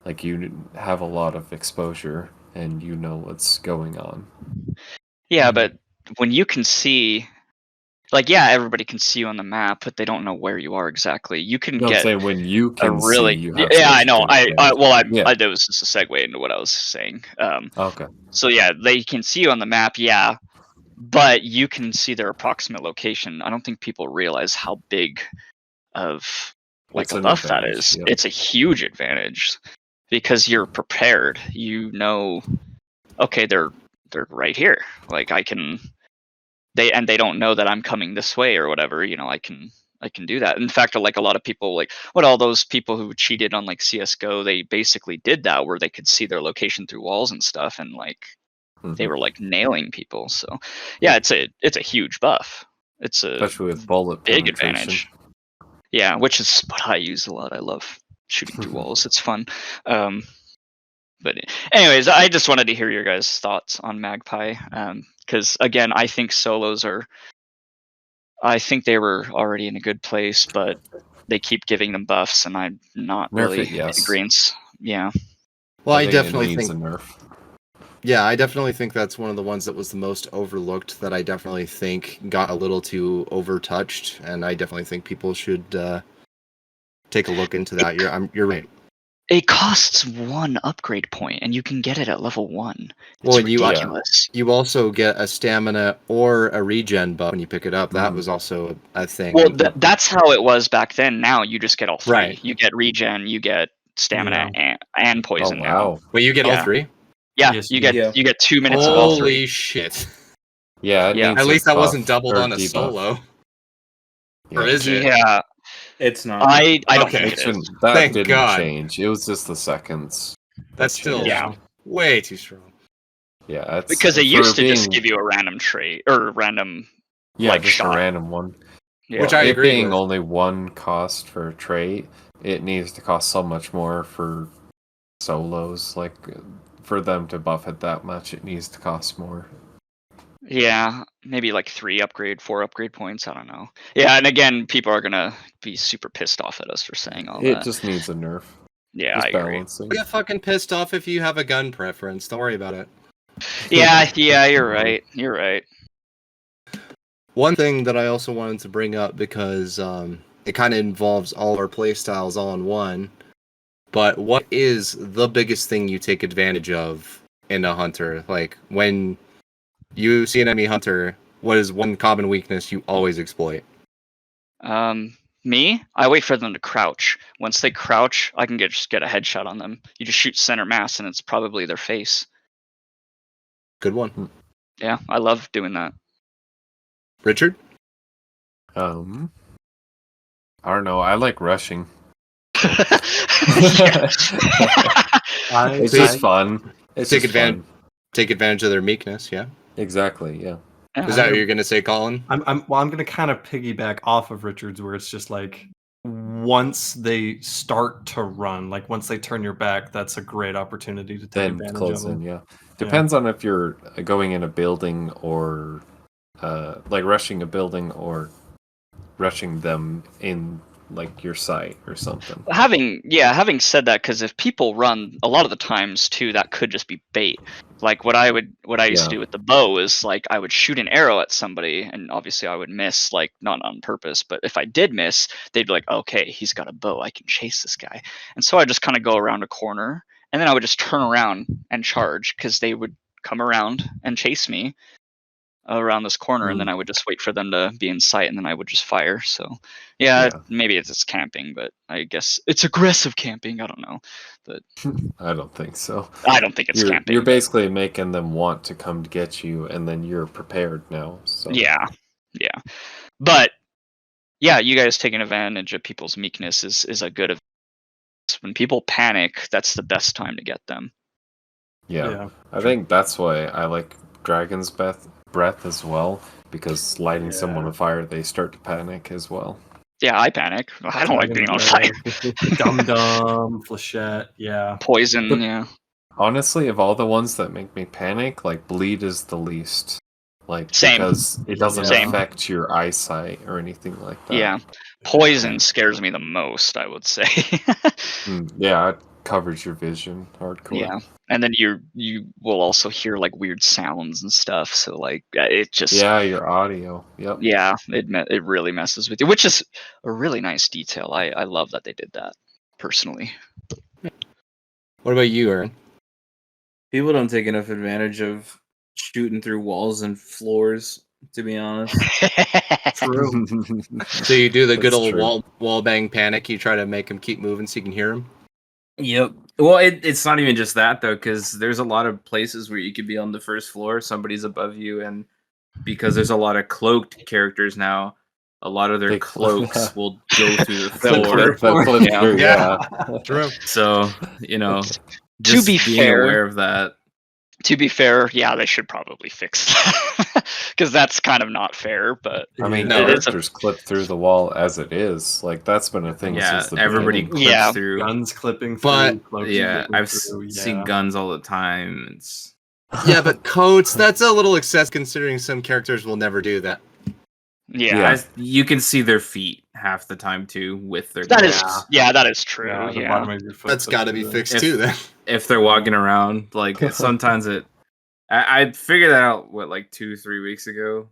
Like, you have a lot of exposure and you know what's going on. Yeah, but when you can see, like, yeah, everybody can see you on the map, but they don't know where you are exactly. You can No, I'm get saying when you a can really, see, you have yeah, I such know. good advantage. Yeah. That was just a segue into what I was saying. Okay. So yeah, they can see you on the map, yeah, but you can see their approximate location. I don't think people realize how big of like It's a an buff that advantage, is. yep. It's a huge advantage because you're prepared. You know, okay, they're right here. Like I can, they don't know that I'm coming this way or whatever. I can I can do that. In fact, like a lot of people, like all those people who cheated on like CS:GO, they basically did that where they could see their location through walls and stuff, and like they were like nailing people. So yeah, it's a huge buff. It's a Especially with bullet big penetration. advantage. Yeah, which is what I use a lot. I love shooting through walls. It's fun. But anyways, I just wanted to hear your guys' thoughts on Magpie, because again, I think solos are. I think they were already in a good place, but they keep giving them buffs, and I'm not Nerf really it, yes. in agreement. Yeah. Well, I think definitely it needs think. a nerf. Yeah, I definitely think that's one of the ones that was the most overlooked. That I definitely think got a little too overtouched, and I definitely think people should take a look into that. You're right. It costs 1 upgrade point, and you can get it at level 1. It's Well, and ridiculous. you also get a stamina or a regen buff when you pick it up. That was also a thing. Well, that's how it was back then. Now you just get all 3. Right. You get regen, you get stamina, and poison Oh, now. wow. Wait, you get all Yeah. 3? Yeah, Yes, you you get 2 minutes of all 3. Holy shit! Yeah, it Yeah. needs At a least that wasn't buff doubled or on a debuff. solo. Or Yeah. is it? Yeah, It's not. I don't Okay. think It it is. shouldn't. That Thank didn't God. change. It was just the seconds. That's that still changed. Yeah. way too strong. Yeah, it's Because they for used to just being- give you a random trait or random yeah, like just shot. a random one. Yeah. Which I it agree being with. only 1 cost for a trait, it needs to cost so much more for solos. Like for them to buff it that much, it needs to cost more. Yeah, maybe like 4 upgrade points. I don't know. Yeah, and again, people are gonna be super pissed off at us for saying all It that. just needs a nerf. Yeah, Just I agree. balancing. Get fucking pissed off if you have a gun preference. Don't worry about it. Yeah, you're right. You're right. One thing that I also wanted to bring up because it kind of involves all our playstyles all in one. But what is the biggest thing you take advantage of in a hunter? Like when you see an enemy hunter, what is one common weakness you always exploit? Me, I wait for them to crouch. Once they crouch, I can just get a headshot on them. You just shoot center mass, and it's probably their face. Good one. Yeah, I love doing that. Richard? I don't know. I like rushing. It's just fun. It's Take just advantage. fun. Take advantage of their meekness, yeah? Exactly. Yeah. Is that what you're gonna say, Colin? I'm gonna kind of piggyback off of Richard's, where it's just like once they start to run, like once they turn your back, that's a great opportunity to take Then advantage close of in. them. Yeah. Depends on if you're going in a building or like rushing a building or rushing them in like your site or something. Having said that, because if people run, a lot of the times too, that could just be bait. Like what I used to do with the bow is like I would shoot an arrow at somebody, and obviously I would miss, like not on purpose, but if I did miss, they'd be like, okay, he's got a bow, I can chase this guy. And so I just kind of go around a corner, and then I would just turn around and charge, because they would come around and chase me around this corner, and then I would just wait for them to be in sight, and then I would just fire. So yeah. Maybe it's just camping, but I guess it's aggressive camping. I don't know, but I don't think so. I don't think it's camping. You're basically making them want to come to get you, and then you're prepared now. So Yeah, but yeah, you guys taking advantage of people's meekness is a good. When people panic, that's the best time to get them. yeah. I think that's why I like Dragon's Breath as well, because lighting someone on fire, they start to panic as well. Yeah, I panic. I don't like being on fire. Dum Flechette, yeah. Poison, yeah. Honestly, of all the ones that make me panic, like Bleed is the least. Like Same. because it doesn't Same. affect your eyesight or anything like that. Yeah. Poison scares me the most, I would say. Yeah, it covers your vision hardcore. Yeah. And then you will also hear like weird sounds and stuff, so like it just your audio. Yep. Yeah, it really messes with you, which is a really nice detail. I love that they did that, personally. What about you, Aaron? People don't take enough advantage of shooting through walls and floors, to be honest. True. So you do the good That's old true. wall bang panic. You try to make them keep moving so you can hear them. Yep. Well, it's not even just that, though, because there's a lot of places where you could be on the first floor, somebody's above you, and because there's a lot of cloaked characters now, a lot of their They cloaks will go through the They'll floor. They'll flip Yeah. through, Yeah. yeah. True. So, you know, To just be being fair- aware of that. To be fair, yeah, they should probably fix that because that's kind of not fair. But I mean, No, it's a- characters clip through the wall as it is. Like that's been a thing Yeah, since the everybody beginning. clips Yeah. through. Guns clipping But- through. Cloaks Yeah, clipping I've through, seen yeah. guns all the time. It's Yeah, but coats, that's a little excess considering some characters will never do that. yeah, you can see their feet half the time too with their that is clothes. that is true. Yeah, the Yeah, bottom of your foot. That's got to be fixed too then. If they're walking around, like sometimes I figured that out like 2-3 weeks ago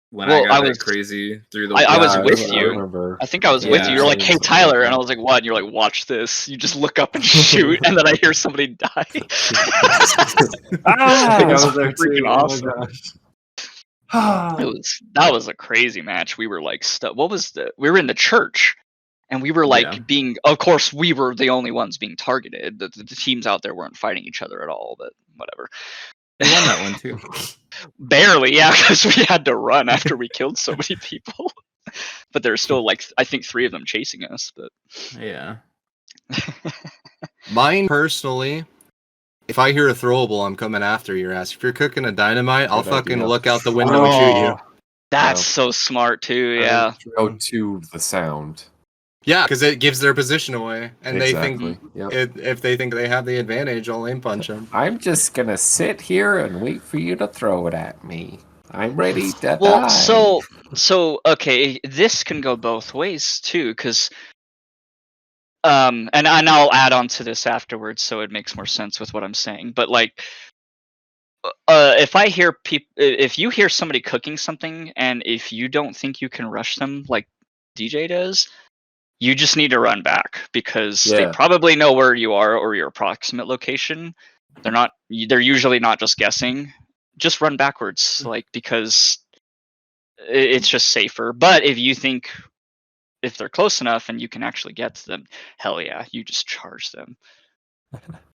when I Well, got I that was- crazy through the. I was Yeah, with I you. remember. I think I was with Yeah. you. You're like, "Hey, Something Tyler," like and I was like, "What?" And you're like, "Watch this." You just look up and shoot, and then I hear somebody die. I think I It's was there too. freaking Oh my awesome. gosh. That was a crazy match. We were like, we were in the church, and we were like Yeah. being. Of course, we were the only ones being targeted. The teams out there weren't fighting each other at all. But whatever. They won that one too. Barely, yeah, because we had to run after we killed so many people. But there's still like I think 3 of them chasing us. But Yeah. Mine personally, if I hear a throwable, I'm coming after your ass. If you're cooking a dynamite, I'll Good fucking idea. look out the window and shoot you. that's Yeah. so smart too. Yeah. Go to the sound. Yeah, because it gives their position away, and Exactly. they think Yep. if they think they have the advantage, I'll aim punch them. I'm just gonna sit here and wait for you to throw it at me. I'm ready to Well, die. so okay, this can go both ways too, because and I'll add on to this afterwards, so it makes more sense with what I'm saying. But like, if I hear if you hear somebody cooking something, and if you don't think you can rush them like DJ does, you just need to run back because they Yeah. probably know where you are or your approximate location. They're usually not just guessing. Just run backwards, like, because it's just safer. But if they're close enough and you can actually get to them, hell yeah, you just charge them.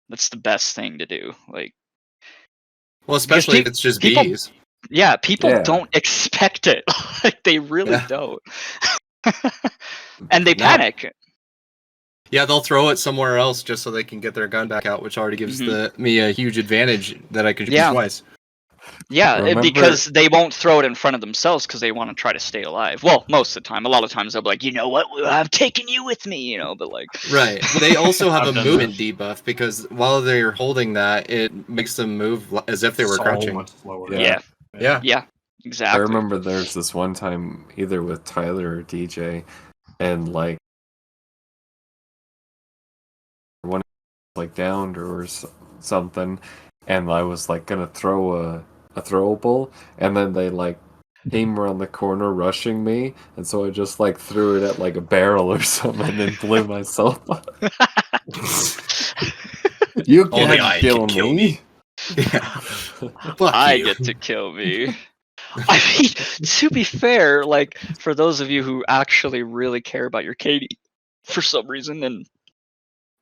That's the best thing to do. Like, Well, especially if pe- it's just people- bees. yeah, people Yeah. don't expect it. Like, they really Yeah. don't. And they No. panic. Yeah, they'll throw it somewhere else just so they can get their gun back out, which already gives me a huge advantage that I could use Yeah. twice. Yeah, Remember- because they won't throw it in front of themselves because they want to try to stay alive. Well, most of the time. A lot of times they'll be like, you know what, I've taken you with me, you know, but like... Right. They also have a I've done movement debuff because while they're holding that, it makes them move as if they were So crouching. much slower. Yeah. Yeah, Yeah. exactly. I remember there's this one time either with Tyler or DJ, and like one like downed or something, and I was like gonna throw a throwable, and then they like came around the corner rushing me, and so I just like threw it at like a barrel or something and blew myself up. You Only can't I kill can kill me. Yeah. Fuck I you. get to kill me. I mean, to be fair, like, for those of you who actually really care about your KD for some reason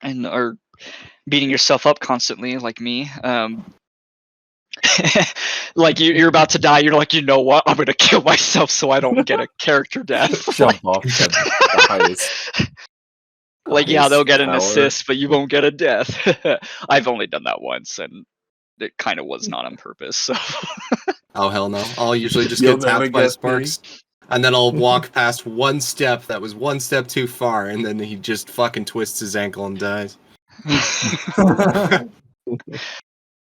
and are beating yourself up constantly, like me, like you're about to die, you're like, you know what? I'm gonna kill myself so I don't get a character death. Jump off the highest. Like, yeah, they'll get an tower. assist, but you won't get a death. I've only done that once, and it kind of was not on purpose. So Oh hell no! I'll usually just You'll get never tapped by get me. sparks, and then I'll walk past one step that was one step too far, and then he just fucking twists his ankle and dies.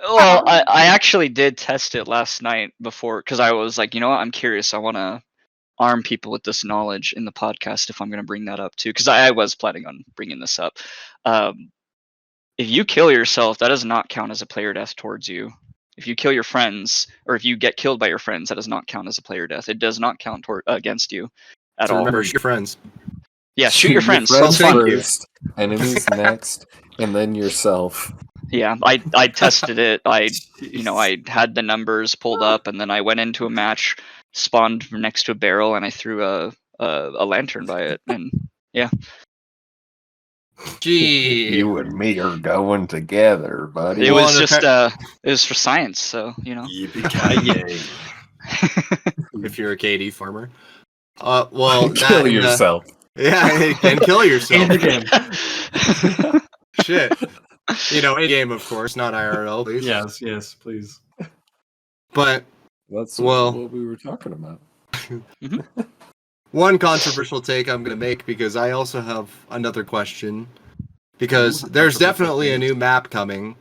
Well, I actually did test it last night before because I was like, you know what, I'm curious. I want to arm people with this knowledge in the podcast if I'm going to bring that up too, because I was planning on bringing this up. If you kill yourself, that does not count as a player death towards you. If you kill your friends, or if you get killed by your friends, that does not count as a player death. It does not count against you at So all. remember, shoot your friends. Yeah, shoot your friends. friends Thank you. first, enemies next, and then yourself. Yeah, I tested it. I had the numbers pulled up, and then I went into a match, spawned next to a barrel, and I threw a lantern by it, and yeah. Gee. You and me are going together, buddy. It Well, was and just it was for science, so you know. Yippee-ki-yay. If you're a KD farmer. Well, that Kill and, yourself. yeah, and kill In yourself. the game. Shit. In game, of course, not IRL, please. Yes, please. But That's Well- what we were talking about. one controversial take I'm going to make, because I also have another question. Because there's definitely a new map coming,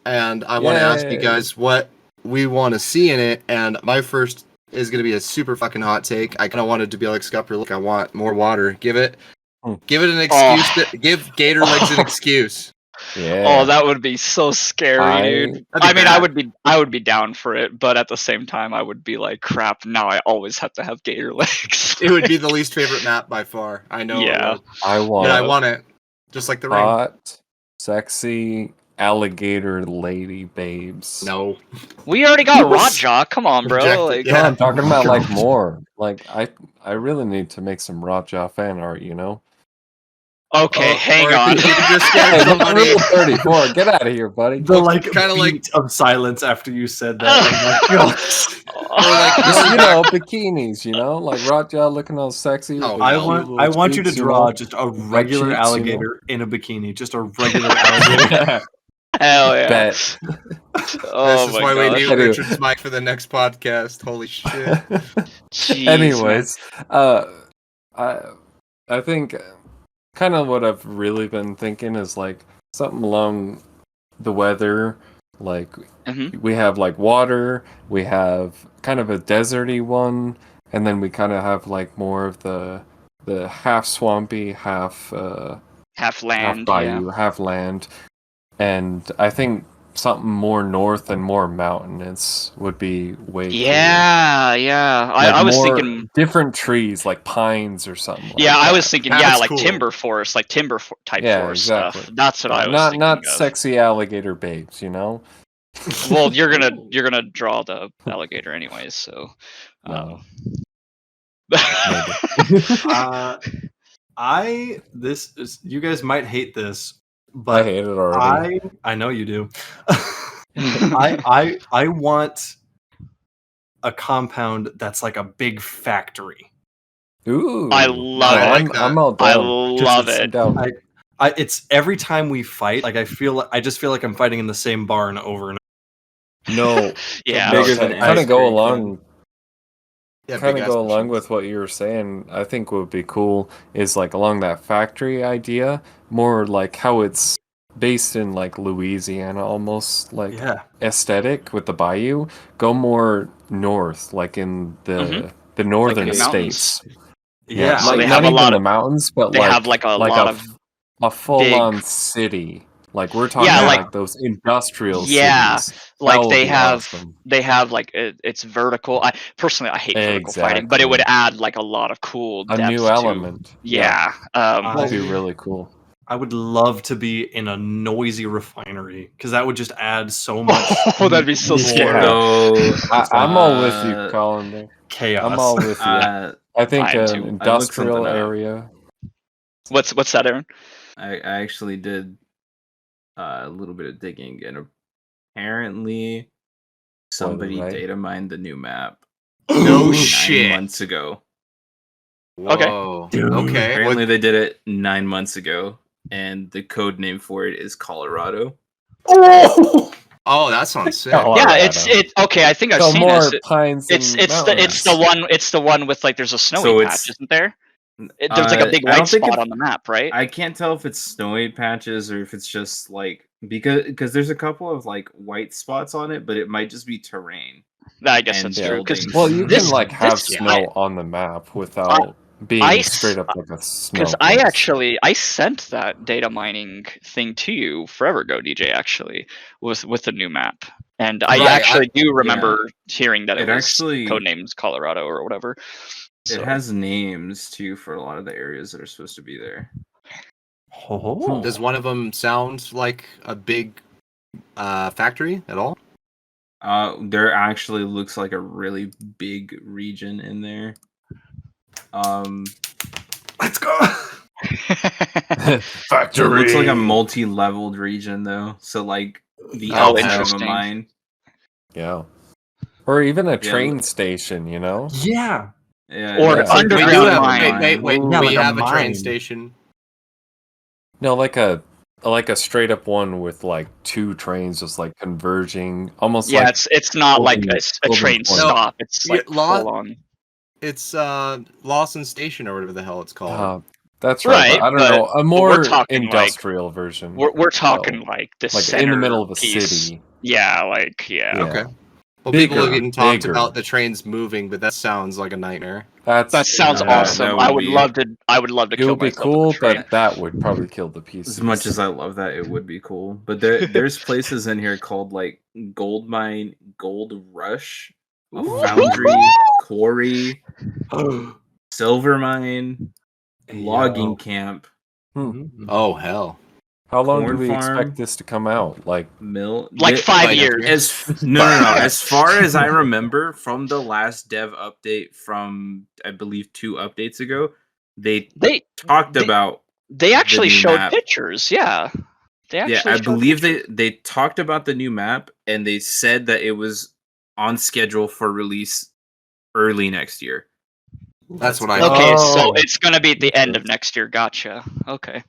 and I want to ask you Yay. guys what we want to see in it. And my first is going to be a super fucking hot take. I kind of wanted to be like Scupper, look, I want more water. Give it an excuse. Give Gator Legs an excuse. Yeah. Oh, that would be so scary, dude. That'd be bad. I would be down for it, but at the same time, I would be like, crap. Now I always have to have gator legs. It would be the least favorite map by far. I know. Yeah. It would. I want But I want it, just like the ring. hot, sexy alligator lady babes. No. We already got He was Rotjaw. Come on, bro. rejected, Like, No, yeah. I'm talking about like God. more. Like I really need to make some Rotjaw fan art, you know? okay, hang or on. you could just Hey, get the somebody. rule 34. Get out of here, buddy. The like kinda beat like- of silence after you said that. Oh my God. like, Just, going you back- know, bikinis, you know? Like Rotjaw looking all sexy. Oh, with I the no. cute I little want you to cheeks, draw know? just a regular cheeks, you know? alligator in a bikini. Just a regular alligator. Hell yeah. Bet. Oh This is my why we gosh. need I do. Richard's mic for the next podcast. Holy shit. Jeez, Anyways, I think kind of what I've really been thinking is like something along the weather. Like Mhm. we have like water, we have kind of a deserty one, and then we kind of have like more of the half swampy, half half land. bayou, half land. And I think something more north and more mountainous would be way cooler. Yeah, yeah. Like I was more thinking. different trees, like pines or something. Yeah, like I that. was thinking. That Yeah, looks like cool. timber forest, like type Yeah, forest exactly. stuff. That's what I was not thinking of. sexy alligator babes, you know. Well, you're gonna draw the alligator anyways, so. No. This is, you guys might hate this, I but hate it already. I know you do. I want a compound that's like a big factory. Ooh, I love it. I'm all I down. love Just it. down. It's every time we fight, like I just feel like I'm fighting in the same barn over and No, Yeah. Bigger than kind ice of go cream along. Yeah, Kind big of ass go along machines. with what you were saying. I think what would be cool is like along that factory idea, more like how it's based in like Louisiana, almost like yeah. aesthetic with the bayou. Go more north, like in the northern the states. Yeah. So like they not have a even lot the of- mountains, but They have like a lot of a full-on big- city. Like we're talking Yeah, like, like- those industrial Yeah, cities. That like would they be have awesome. they have like it's vertical. I personally I hate vertical fighting, but it would Exactly. add like a lot of cool A depth new to- element. Yeah. That'd be really cool. I would love to be in a noisy refinery because that would just add so much. Oh, that'd be so Yeah. scary. So I'm all with you, Colin. Chaos. I'm all with you. I think I am an too. industrial something up. area. What's that, Aaron? I actually did a little bit of digging, and apparently somebody right? data mined the new map No 9 shit. months ago. Whoa. Dude. Okay. Apparently they did it 9 months ago, and the code name for it is Colorado. Oh, that sounds sick. Oh, Yeah, Colorado. it's okay. I think I've So seen more this. pines. It's and it's the one with like there's a snowy So patch, it's- isn't there? There's like a big I don't white think spot it- on the map, right? I can't tell if it's snowy patches or if it's just like because there's a couple of like white spots on it, but it might just be terrain. I guess and that's true. Because buildings. Well, you This- can like have this- snow on the map without being I straight up like a snow. Because I place. actually I sent that data mining thing to you forever ago, DJ. Actually, with the new map, and I Right, actually do remember hearing that it It was actually- codenames Colorado or whatever. So, It has names too for a lot of the areas that are supposed to be there. Oh. Does one of them sound like a big factory at all? There actually looks like a really big region in there. Let's go. Factory. It looks like a multi-leveled region though. So like the Oh, outside of a interesting. mine. Yeah. Or even a Yeah, train station, you know? Yeah. Yeah, Or that's Yeah. like underground We do have mine. wait. Yeah, We like a have a train mine. station. No, like a straight up one with like two trains just like converging, almost Yeah, like it's not like Golden- a Golden train Point. No, stop. It's like full on. It's Lawson Station or whatever the hell it's called. That's right, Right, but I don't but know, a we're more talking, like, industrial version. We're talking So, like the like center in the middle of a piece. city. Yeah, like Yeah. Okay. Well, people have Bigger, even talked bigger. about the trains moving, but that sounds like a nightmare. That's That sounds Yeah, awesome. that would I would be- love to. I would love to It kill would be myself cool, with a train. but that would probably kill the pieces. As much as I love that, it would be cool. But there's places in here called like Gold Mine, Gold Rush, a Ooh. foundry, quarry, silver mine, logging camp, Oh hell! How long do corn we farm, expect this to come out? Like, mill. Like Thi- 5 like, years. no. As far as I remember from the last dev update from I believe 2 updates ago, they They talked they- about they actually new showed map. pictures. Yeah, they actually. Yeah, I showed believe pictures. they talked about the new map and they said that it was on schedule for release early next year. That's what I. Okay, so Oh. it's gonna be at the end of sense. next year. Gotcha. Okay.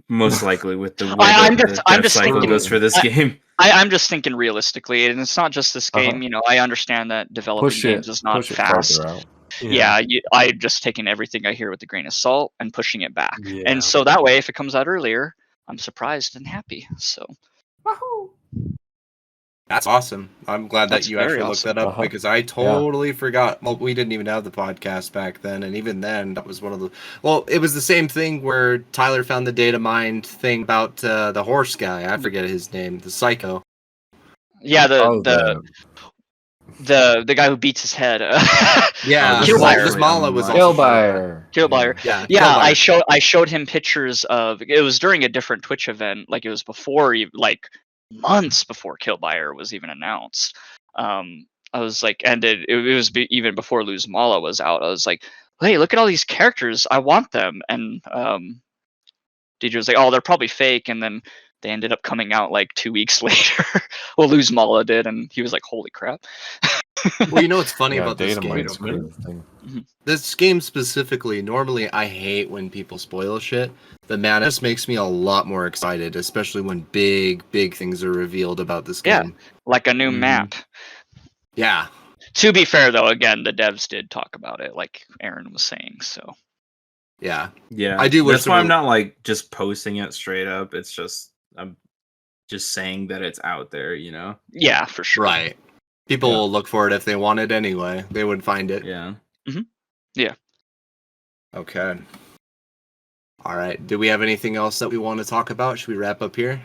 Most likely with the way I'm that just- the I'm dev just cycle thinking- goes for this game. I'm just thinking realistically, and it's not just this game. Uh-huh. You know, I understand that developing push it, games is not push it fast. farther out. Yeah, I'm just taking everything I hear with a grain of salt and pushing it back. Yeah. And so that way, if it comes out earlier, I'm surprised and happy. So That's awesome. I'm glad That's that you very actually looked awesome. that up Uh-huh. because I totally forgot. Well, we didn't even have the podcast back then, and even then, that was one of the. Well, it was the same thing where Tyler found the data mined thing about the horse guy. I forget his name. The psycho. yeah, Oh, the guy who beats his head. Yeah, Killbuyer. Gizmala was also Killbuyer. Killbuyer. Yeah, Yeah, Killbuyer. I showed him pictures of. It was during a different Twitch event, like it was before, like months before Killbuyer was even announced. I was like, and it was even before Lose Mala was out. I was like, hey, look at all these characters. I want them. And DJ was like, oh, they're probably fake. And then they ended up coming out like 2 weeks later. Well, Lose Mala did, and he was like, holy crap. Well, you know what's funny Yeah, about this data game? mine's kind of thing. This game specifically, normally I hate when people spoil shit, but man, this makes me a lot more excited, especially when big things are revealed about this Yeah. game. Like a new Mhm. map. Yeah. To be fair, though, again, the devs did talk about it, like Aaron was saying. So Yeah. Yeah, I do wish That's there why were- I'm not like just posting it straight up. It's just I'm just saying that it's out there. You know? yeah, for sure. Right. People Yeah. will look for it if they want it anyway. They would find it. Yeah. Okay. All right. Do we have anything else that we want to talk about? Should we wrap up here?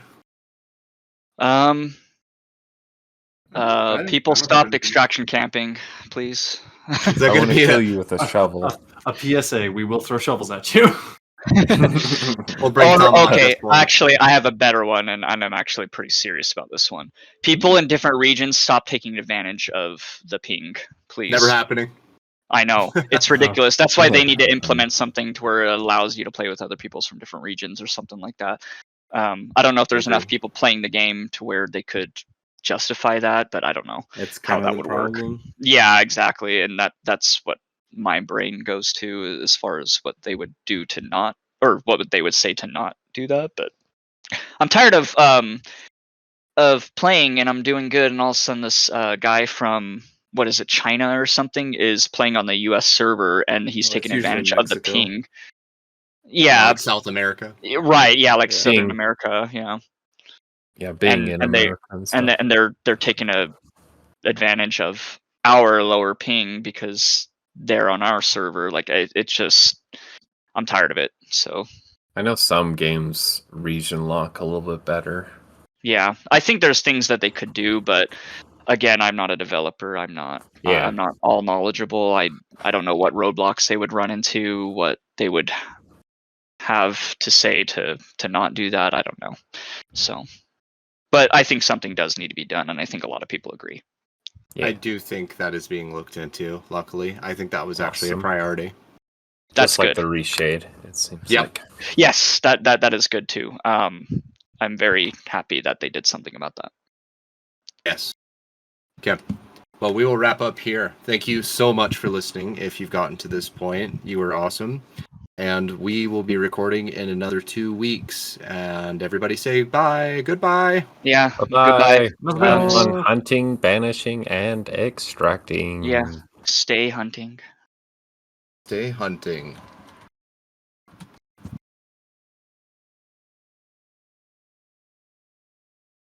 People stop extraction camping, please. Is I that going want to to be kill a, you with a shovel. A PSA: we will throw shovels at you. we'll bring Oh, Tom on okay. this one. Actually, I have a better one, and I'm actually pretty serious about this one. People in different regions stop taking advantage of the ping, please. Never happening. I know it's ridiculous. That's why they need to implement something to where it allows you to play with other people's from different regions or something like that. I don't know if there's enough people playing the game to where they could justify that, but I don't know. It's How kind that of the would work. problem. Yeah, exactly, and that's what my brain goes to as far as what they would do to not, or what they would say to not do that. But I'm tired of playing and I'm doing good, and all of a sudden this guy from what is it, China or something, is playing on the U.S. server, and he's Well, taking it's usually advantage of the Mexico. ping. Yeah, Like South America. right. Yeah, like Yeah. Southern Ping. America. Yeah, Yeah, being And- in and they- America and stuff. and they're taking advantage of our lower ping because they're on our server. Like it's just, I'm tired of it. So I know some games region lock a little bit better. yeah, I think there's things that they could do, but again, I'm not a developer. I'm not. Yeah. I'm not all knowledgeable. I don't know what roadblocks they would run into, what they would have to say to not do that. I don't know. So, but I think something does need to be done, and I think a lot of people agree. Yeah. I do think that is being looked into, luckily. I think that was actually a Awesome. priority. That's Just like good. the reshade, it seems Yep. like. Yes, that is good too. I'm very happy that they did something about that. Yes. Okay. But we will wrap up here. Thank you so much for listening. If you've gotten to this point, you were awesome. And we will be recording in another 2 weeks. And everybody say bye. Goodbye. Yeah. Bye-bye. Goodbye. Have fun hunting, banishing, and extracting. Yeah. Stay hunting. Stay hunting.